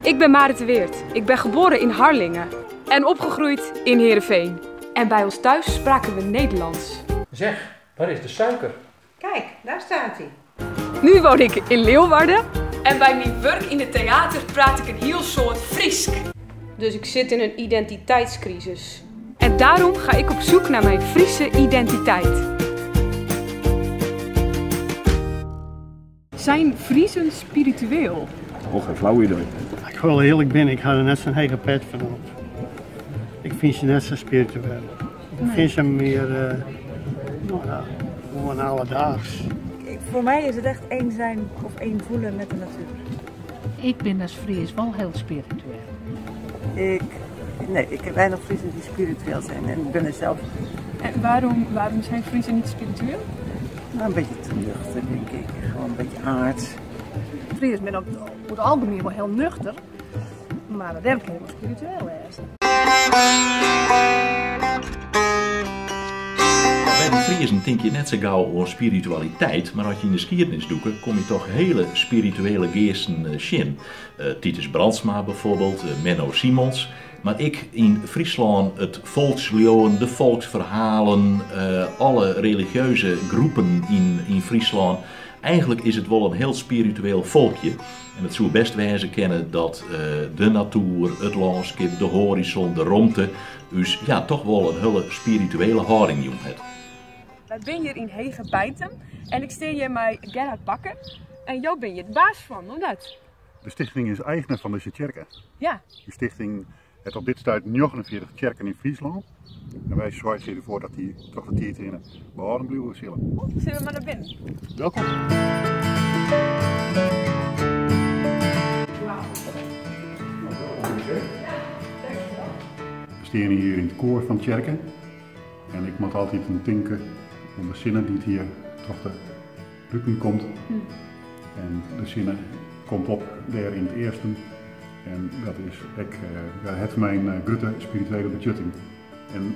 Ik ben Marit de Weert. Ik ben geboren in Harlingen en opgegroeid in Heerenveen. En bij ons thuis spraken we Nederlands. Zeg, waar is de suiker? Kijk, daar staat hij. Nu woon ik in Leeuwarden en bij mijn werk in het theater praat ik een heel soort Friesk. Dus ik zit in een identiteitscrisis. En daarom ga ik op zoek naar mijn Friese identiteit. Zijn Friezen spiritueel? Oh, geen flauw idee. Ik wel eerlijk ben, ik ga er net zo'n hele pet van op. Ik vind ze net zo spiritueel. Ik vind ze meer, gewoon alledaags. Voor mij is het echt één zijn of één voelen met de natuur. Ik ben als Fries wel heel spiritueel. Ik heb weinig Friesen die spiritueel zijn en ik ben er zelf. En waarom zijn Friesen niet spiritueel? Nou, een beetje te nuchter, denk ik. Gewoon een beetje aards. Fries ben over het algemeen wel heel nuchter, maar dat heb ik helemaal spiritueel is. Bij de Friesen denk je net zo gauw over spiritualiteit, maar als je in de skiernis doet, kom je toch hele spirituele geesten zien. Titus Brandsma bijvoorbeeld, Menno Simons. Maar ik in Friesland het volksleeuwen, de volksverhalen, alle religieuze groepen in Friesland. Eigenlijk is het wel een heel spiritueel volkje. En het zou best wijzen kennen dat de natuur, het landschap, de horizon, de romte, dus ja, toch wel een hele spirituele houding heeft. Wij zijn hier in Hegebeitem en ik steer hier met Gerhard Bakker. En jou ben je de baas van, hoe dat? De stichting is eigenaar van deze kerken. Ja. De stichting heeft op dit stuit 49 kerken in Friesland. En wij zorgen ervoor dat die toch de tiertenen behouden blijven zullen. Zullen we maar naar binnen? Welkom. We staan hier in het koor van kerken. En ik moet altijd een tinken om de zinnen die het hier toch de lukken komt. En de zinnen komt op daar in het eerste. En dat is het mijn grote spirituele betjutting. En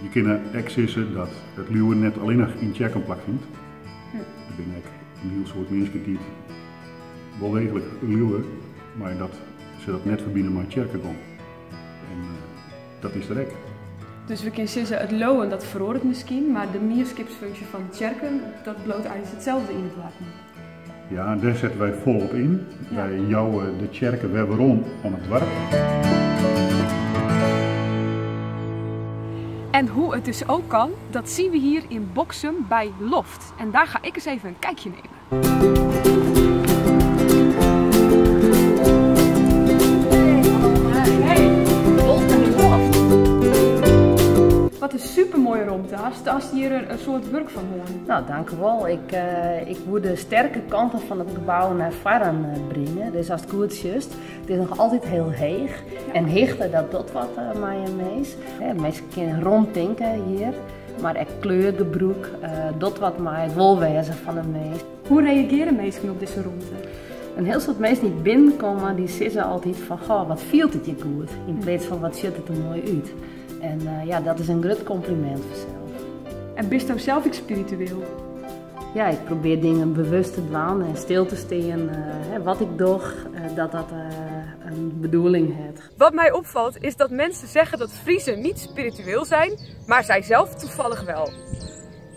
je kan ook zeggen dat het luwen net alleen nog in kerken plaatsvindt. Ik ben een heel soort mensen die wel degelijk luwen, maar dat ze dat net verbinden met kerken komen. En dat is er ook. Dus we kunnen zeggen, het loon dat verhoort misschien, maar de meerskipsfunctie van de kerken, dat bloot eigenlijk hetzelfde in het water. Ja, daar zetten wij volop in. Ja. Wij jouwen de kerken weer rond aan het dorp. En hoe het dus ook kan, dat zien we hier in Boksum bij Loft. En daar ga ik eens even een kijkje nemen. Wat een supermooie ruimte. Als je hier een soort werk van horen. Nou, dank u wel. Ik moet de sterke kanten van het gebouw naar voren brengen. Dus als het goed is, het is nog altijd heel heeg. Ja. En heegte, dat doet wat mij meest. Mensen kunnen ronddenken hier. Maar ik kleurgebruik, dat wat mij het wolwezen van de meest. Hoe reageren mensen op deze ruimte? Een heel soort mensen die binnenkomen, die zeggen altijd van, goh, wat voelt het je goed? In plaats van, wat ziet het er mooi uit? En ja, dat is een groot compliment voor zelf. En ben je zelf ook spiritueel? Ja, ik probeer dingen bewust te doen en stil te staan. Wat ik doe, dat een bedoeling heeft. Wat mij opvalt is dat mensen zeggen dat Friesen niet spiritueel zijn, maar zij zelf toevallig wel.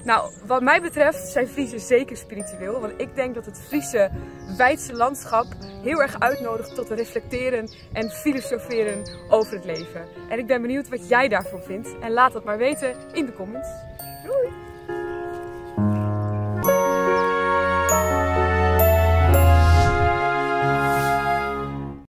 Nou, wat mij betreft zijn Friesen zeker spiritueel, want ik denk dat het Friese wijdse landschap heel erg uitnodigt tot reflecteren en filosoferen over het leven. En ik ben benieuwd wat jij daarvan vindt en laat dat maar weten in de comments. Doei!